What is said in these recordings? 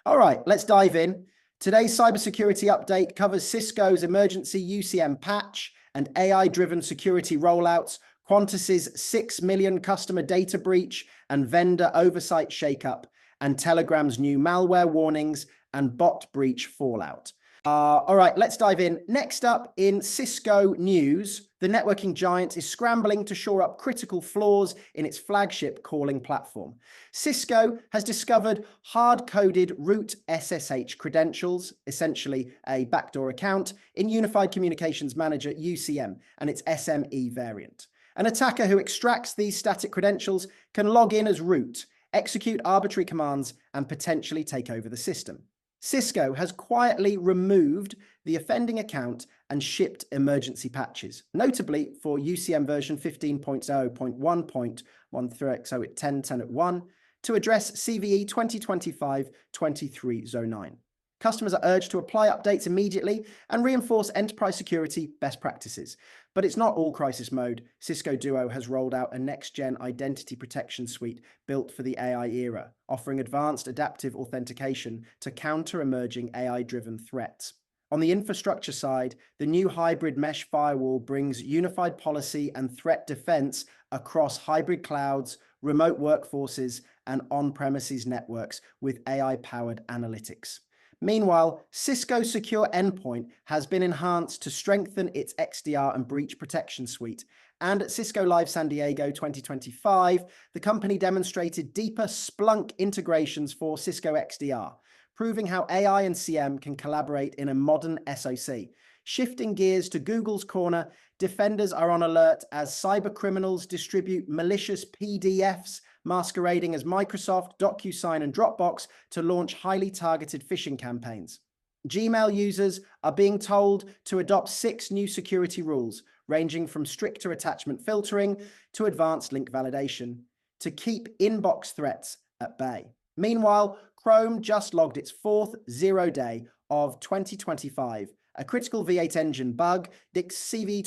All right, let's dive in. Today's cybersecurity update covers Cisco's emergency UCM patch and AI-driven security rollouts, Qantas's 6 million customer data breach and vendor oversight shakeup, and Telegram's new malware warnings and bot breach fallout. All right, let's dive in. Next up in Cisco news, the networking giant is scrambling to shore up critical flaws in its flagship calling platform. Cisco has discovered hard-coded root SSH credentials, essentially a backdoor account, in Unified Communications Manager UCM and its SME variant. An attacker who extracts these static credentials can log in as root, execute arbitrary commands, and potentially take over the system. Cisco has quietly removed the offending account and shipped emergency patches, notably for UCM version 15.0.1.13, so at 10.10.1, to address CVE 2025-2309. Customers are urged to apply updates immediately and reinforce enterprise security best practices. But it's not all crisis mode. Cisco Duo has rolled out a next-gen identity protection suite built for the AI era, offering advanced adaptive authentication to counter emerging AI-driven threats. On the infrastructure side, the new hybrid mesh firewall brings unified policy and threat defense across hybrid clouds, remote workforces, and on-premises networks with AI-powered analytics. Meanwhile, Cisco Secure Endpoint has been enhanced to strengthen its XDR and breach protection suite. And at Cisco Live San Diego 2025, the company demonstrated deeper Splunk integrations for Cisco XDR, proving how AI and CM can collaborate in a modern SOC. Shifting gears to Google's corner, defenders are on alert as cybercriminals distribute malicious PDFs masquerading as Microsoft, DocuSign, and Dropbox to launch highly targeted phishing campaigns. Gmail users are being told to adopt 6 new security rules, ranging from stricter attachment filtering to advanced link validation, to keep inbox threats at bay. Meanwhile, Chrome just logged its 4th zero day of 2025. A critical V8 engine bug, DIC's CV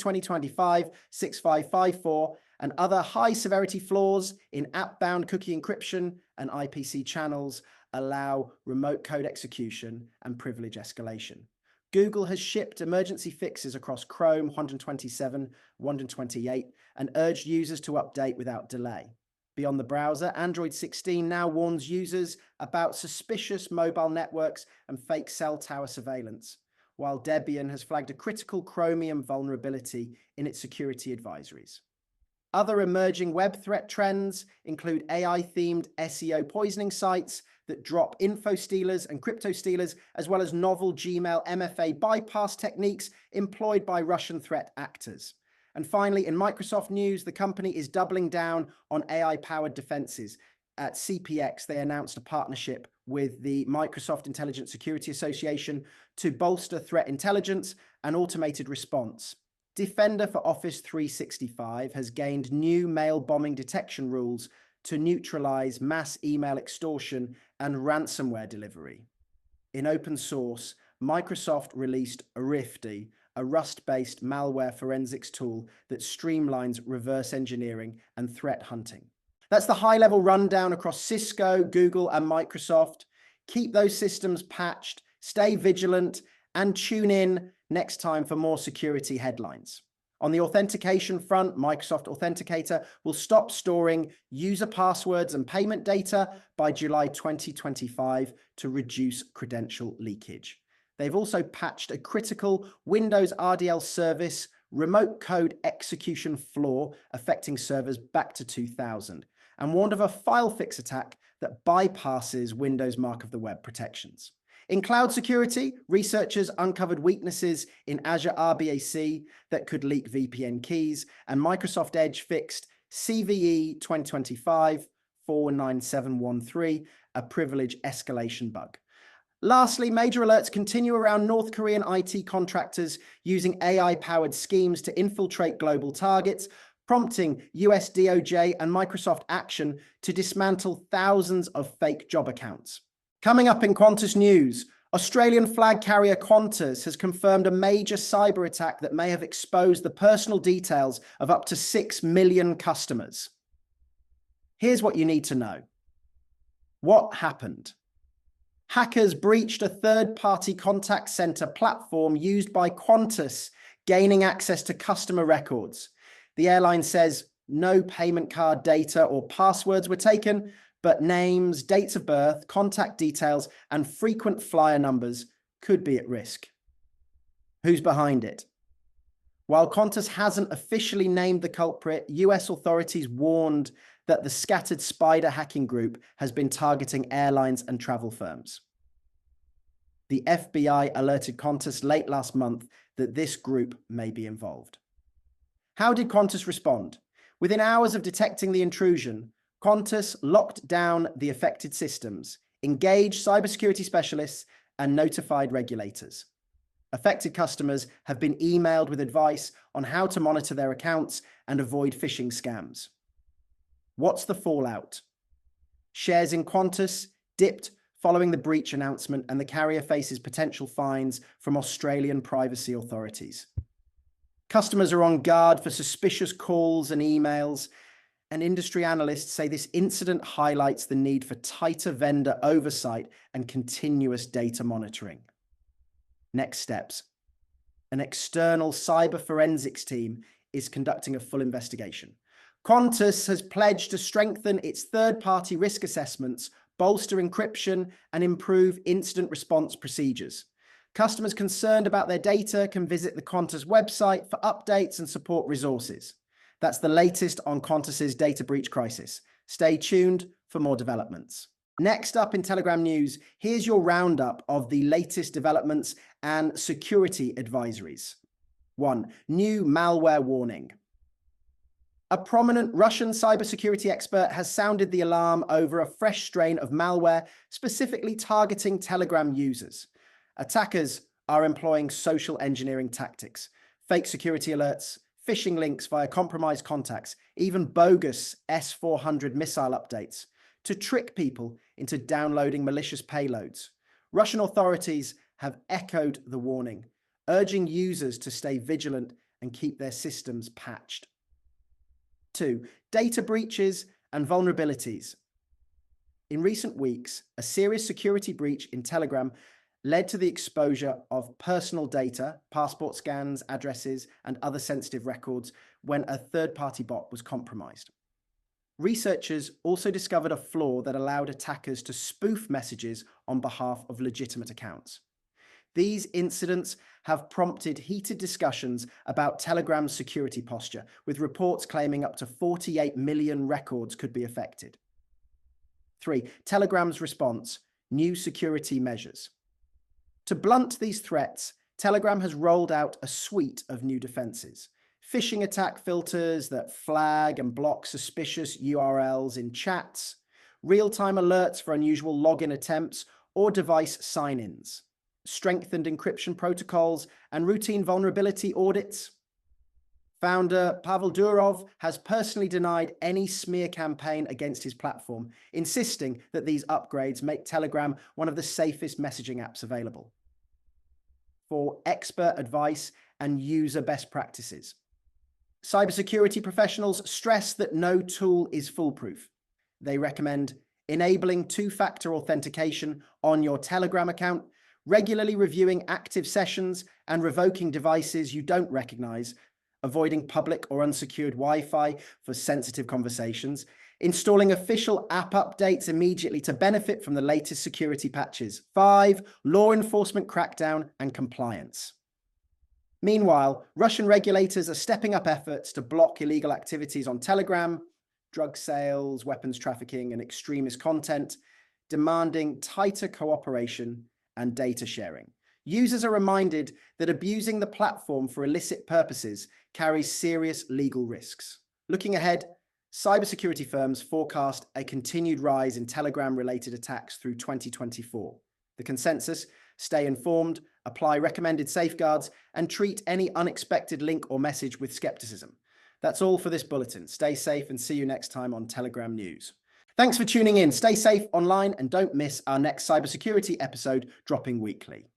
2025-6554, and other high-severity flaws in app-bound cookie encryption and IPC channels allow remote code execution and privilege escalation. Google has shipped emergency fixes across Chrome 127, 128, and urged users to update without delay. Beyond the browser, Android 16 now warns users about suspicious mobile networks and fake cell tower surveillance, while Debian has flagged a critical Chromium vulnerability in its security advisories. Other emerging web threat trends include AI-themed SEO poisoning sites that drop info stealers and crypto stealers, as well as novel Gmail MFA bypass techniques employed by Russian threat actors. And finally, in Microsoft news, the company is doubling down on AI-powered defenses. At CPX, they announced a partnership with the Microsoft Intelligent Security Association to bolster threat intelligence and automated response. Defender for Office 365 has gained new mail bombing detection rules to neutralize mass email extortion and ransomware delivery. In open source, Microsoft released Rifty, a Rust-based malware forensics tool that streamlines reverse engineering and threat hunting. That's the high-level rundown across Cisco, Google, and Microsoft. Keep those systems patched, stay vigilant, and tune in next time for more security headlines. On the authentication front, Microsoft Authenticator will stop storing user passwords and payment data by July 2025 to reduce credential leakage. They've also patched a critical Windows RDL service remote code execution flaw affecting servers back to 2000, and warned of a file fix attack that bypasses Windows Mark of the Web protections. In cloud security, researchers uncovered weaknesses in Azure RBAC that could leak VPN keys, and Microsoft Edge fixed CVE 2025-49713, a privilege escalation bug. Lastly, major alerts continue around North Korean IT contractors using AI-powered schemes to infiltrate global targets, prompting US DOJ and Microsoft action to dismantle thousands of fake job accounts. Coming up in Qantas news, Australian flag carrier Qantas has confirmed a major cyber attack that may have exposed the personal details of up to 6 million customers. Here's what you need to know. What happened? Hackers breached a third-party contact center platform used by Qantas, gaining access to customer records. The airline says no payment card data or passwords were taken, but names, dates of birth, contact details, and frequent flyer numbers could be at risk. Who's behind it? While Qantas hasn't officially named the culprit, US authorities warned that the scattered spider hacking group has been targeting airlines and travel firms. The FBI alerted Qantas late last month that this group may be involved. How did Qantas respond? Within hours of detecting the intrusion, Qantas locked down the affected systems, engaged cybersecurity specialists, and notified regulators. Affected customers have been emailed with advice on how to monitor their accounts and avoid phishing scams. What's the fallout? Shares in Qantas dipped following the breach announcement, and the carrier faces potential fines from Australian privacy authorities. Customers are on guard for suspicious calls and emails, and industry analysts say this incident highlights the need for tighter vendor oversight and continuous data monitoring. Next steps. An external cyber forensics team is conducting a full investigation. Qantas has pledged to strengthen its third-party risk assessments, bolster encryption, and improve incident response procedures. Customers concerned about their data can visit the Qantas website for updates and support resources. That's the latest on Qantas's data breach crisis. Stay tuned for more developments. Next up in Telegram News, here's your roundup of the latest developments and security advisories. 1. New malware warning. A prominent Russian cybersecurity expert has sounded the alarm over a fresh strain of malware specifically targeting Telegram users. Attackers are employing social engineering tactics, fake security alerts, phishing links via compromised contacts, even bogus S-400 missile updates to trick people into downloading malicious payloads. Russian authorities have echoed the warning, urging users to stay vigilant and keep their systems patched. 2. Data breaches and vulnerabilities. In recent weeks, a serious security breach in Telegram led to the exposure of personal data, passport scans, addresses, and other sensitive records when a third-party bot was compromised. Researchers also discovered a flaw that allowed attackers to spoof messages on behalf of legitimate accounts. These incidents have prompted heated discussions about Telegram's security posture, with reports claiming up to 48 million records could be affected. 3. Telegram's response: new security measures. To blunt these threats, Telegram has rolled out a suite of new defenses. Phishing attack filters that flag and block suspicious URLs in chats, real-time alerts for unusual login attempts or device sign-ins, strengthened encryption protocols, and routine vulnerability audits. Founder Pavel Durov has personally denied any smear campaign against his platform, insisting that these upgrades make Telegram one of the safest messaging apps available. 4. Expert advice and user best practices. Cybersecurity professionals stress that no tool is foolproof. They recommend enabling two-factor authentication on your Telegram account, regularly reviewing active sessions and revoking devices you don't recognize, avoiding public or unsecured Wi-Fi for sensitive conversations, installing official app updates immediately to benefit from the latest security patches. 5. Law enforcement crackdown and compliance. Meanwhile, Russian regulators are stepping up efforts to block illegal activities on Telegram, drug sales, weapons trafficking, and extremist content, demanding tighter cooperation and data sharing. Users are reminded that abusing the platform for illicit purposes carries serious legal risks. Looking ahead, cybersecurity firms forecast a continued rise in Telegram-related attacks through 2024. The consensus: stay informed, apply recommended safeguards, and treat any unexpected link or message with skepticism. That's all for this bulletin. Stay safe and see you next time on Telegram News. Thanks for tuning in. Stay safe online and don't miss our next cybersecurity episode dropping weekly.